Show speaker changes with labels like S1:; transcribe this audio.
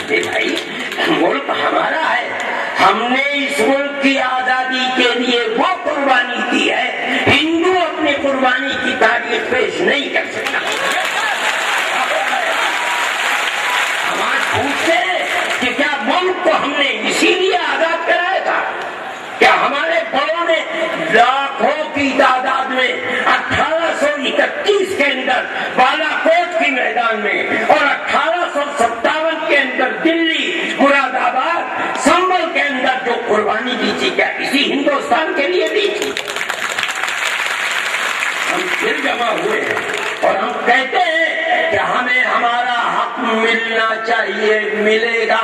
S1: کہ بھائی ملک ہمارا ہے، ہم نے اس ملک کی آزادی کے لیے وہ قربانی دی ہے، ہندو اپنی قربانی کی تاریخ پیش نہیں کر سکتا۔ ہم آج پوچھتے ہیں کہ کیا ملک کو ہم نے اسی لیے آزاد کرایا تھا؟ کیا ہمارے بڑوں نے لاکھوں کی تعداد میں 1831 کے اندر بالا کوٹ کے میدان میں اور 1857 کے اندر دلی، مراد آباد، سنبل کے اندر جو قربانی دی تھی، کیا اسی ہندوستان کے لیے دی تھی؟ ہم پھر جمع ہوئے ہیں اور ہم کہتے ہیں کہ ہمیں ہمارا حق ملنا چاہیے، ملے گا۔